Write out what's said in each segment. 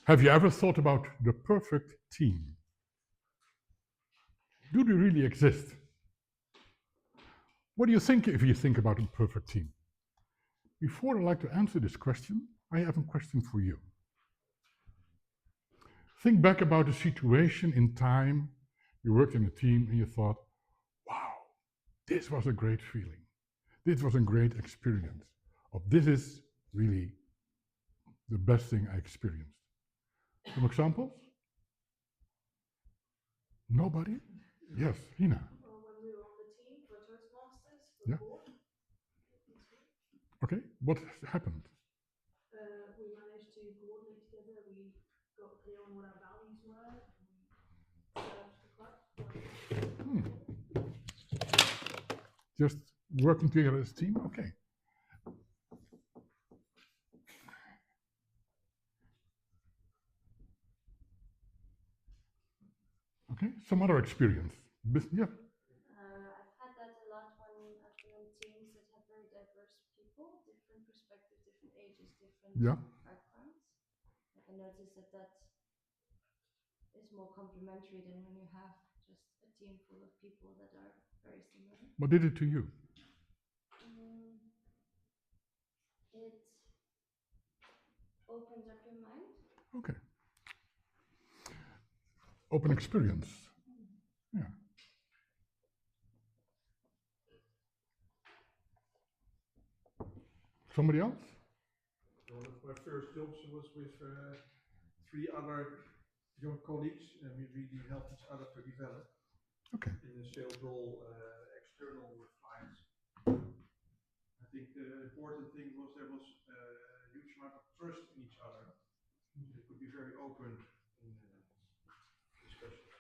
Have you ever thought about the perfect team? Do they really exist? What do you think if you think about a perfect team? Before I'd like to answer this question, I have a question for you. Think back about a situation in time you worked in a team and you thought, wow, this was a great feeling. This was a great experience. Or this is really the best thing I experienced. Some examples? Nobody? Yes, Hina. When we were on the team for Toastmasters, Yeah. Okay, what happened? we managed to coordinate together. We got clear on what our values were, and we served the club. Just working together as a team? Okay. Okay, some other experience. Yeah. I've had that a lot when I've been on teams that have very diverse people, different perspectives, different ages, different Yeah. backgrounds. I noticed that is more complementary than when you have just a team full of people that are very similar. What did it to you? It opens up your mind. Okay. Open experience. Yeah. Somebody else? One of my first jobs was with three other young colleagues, and we really helped each other to develop. Okay. In a sales role, external with clients. I think the important thing was there was a huge amount of trust in each other. They could be very open in discussions.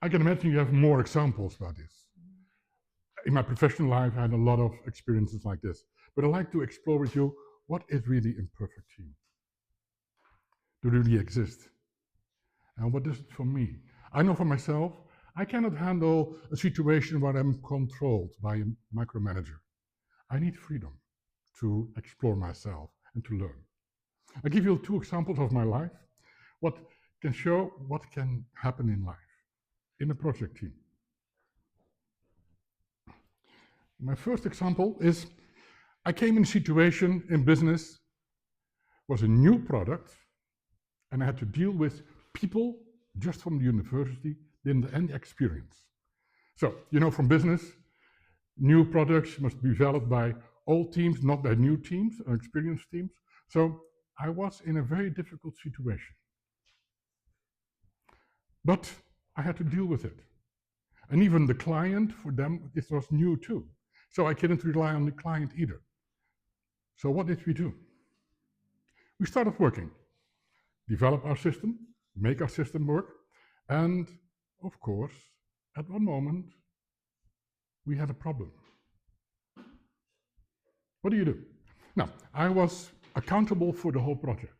I can imagine you have more examples about this. In my professional life, I had a lot of experiences like this. But I'd like to explore with you what is really a perfect team? Do they really exist? And what is it for me? I know for myself, I cannot handle a situation where I'm controlled by a micromanager. I need freedom to explore myself and to learn. I'll give you two examples of my life, what can show what can happen in life, in a project team. My first example is I came in a situation in business, was a new product, and I had to deal with people just from the university, didn't have any experience. So, from business, new products must be developed by old teams, not by new teams or experienced teams. So I was in a very difficult situation. But I had to deal with it. And even the client, for them, this was new too. So I couldn't rely on the client either. So what did we do? We started working, develop our system, make our system work, and of course, at one moment, we had a problem. What do you do? Now, I was accountable for the whole project.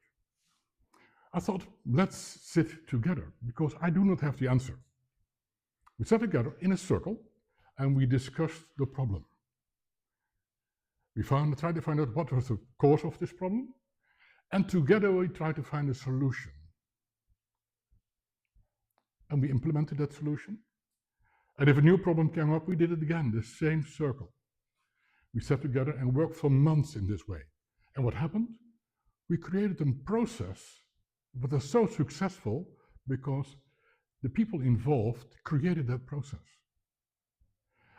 I thought, let's sit together because I do not have the answer. We sat together in a circle and we discussed the problem. We tried to find out what was the cause of this problem, and together we tried to find a solution. And we implemented that solution. And if a new problem came up, we did it again, the same circle. We sat together and worked for months in this way. And what happened? We created a process that was so successful because the people involved created that process.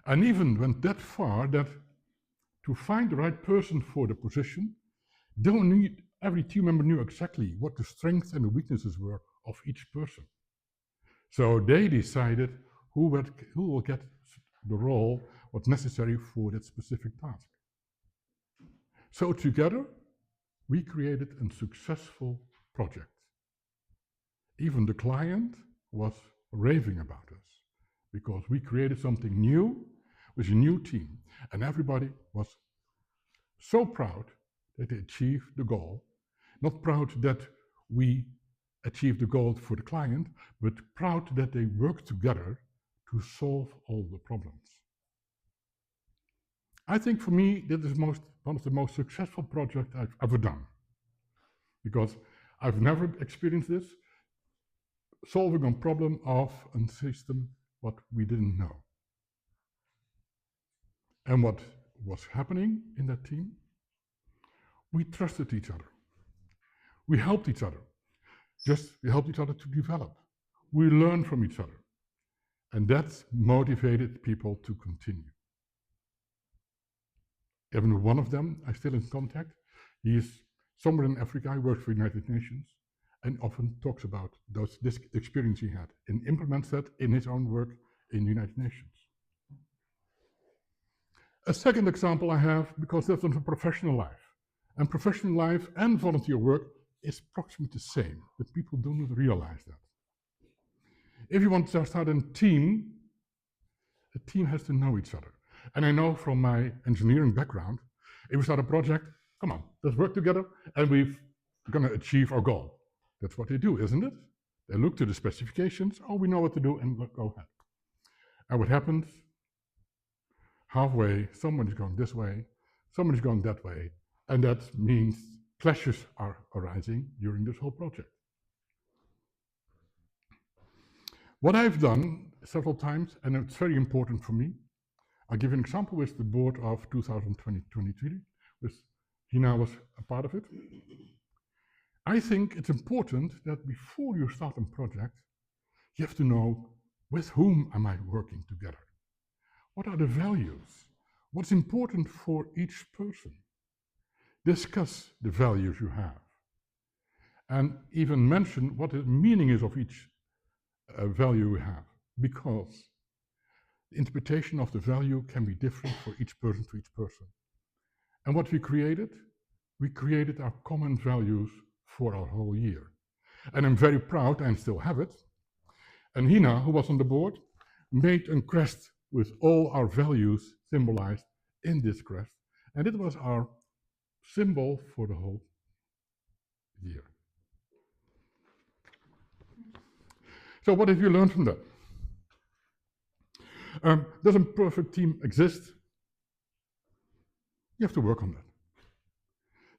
And even went that far that to find the right person for the position, every team member knew exactly what the strengths and the weaknesses were of each person. So they decided who will get the role, what's necessary for that specific task. So together, we created a successful project. Even the client was raving about us because we created something new with a new team, and everybody was so proud that they achieved the goal. Not proud that we achieved the goal for the client, but proud that they worked together to solve all the problems. I think for me, this is one of the most successful projects I've ever done, because I've never experienced this, solving a problem of a system what we didn't know. And what was happening in that team? We trusted each other. We helped each other. We helped each other to develop. We learned from each other. And that motivated people to continue. Even one of them, I'm still in contact. He is somewhere in Africa, he works for the United Nations, and often talks about this experience he had and implements that in his own work in the United Nations. A second example I have, because that's on professional life. And professional life and volunteer work is approximately the same, but people do not realize that. If you want to start a team has to know each other. And I know from my engineering background, if we start a project, come on, let's work together and we're going to achieve our goal. That's what they do, isn't it? They look to the specifications, oh, we know what to do, and go ahead. And what happens? Halfway, someone is going this way, someone is going that way, and that means clashes are arising during this whole project. What I've done several times, and it's very important for me, I'll give you an example with the board of 2020-2023, he now was a part of it. I think it's important that before you start a project, you have to know with whom am I working together? What are the values? What's important for each person? Discuss the values you have. And even mention what the meaning is of each value you have. Because the interpretation of the value can be different for each person to each person. And what we created our common values for our whole year. And I'm very proud, and still have it. And Hina, who was on the board, made a crest with all our values symbolized in this crest. And it was our symbol for the whole year. So what have you learned from that? Does a perfect team exist? You have to work on that.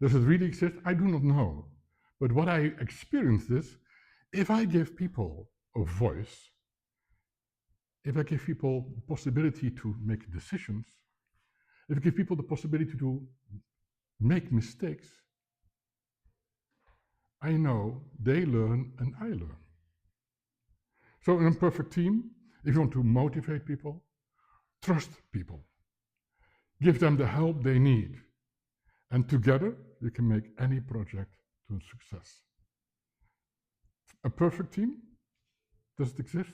Does it really exist? I do not know. But what I experienced is, if I give people a voice, if I give people the possibility to make decisions, if I give people the possibility to make mistakes, I know they learn and I learn. So in a perfect team, if you want to motivate people, trust people. Give them the help they need. And together, you can make any project to a success. A perfect team? Does it exist?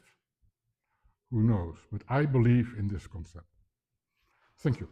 Who knows? But I believe in this concept. Thank you.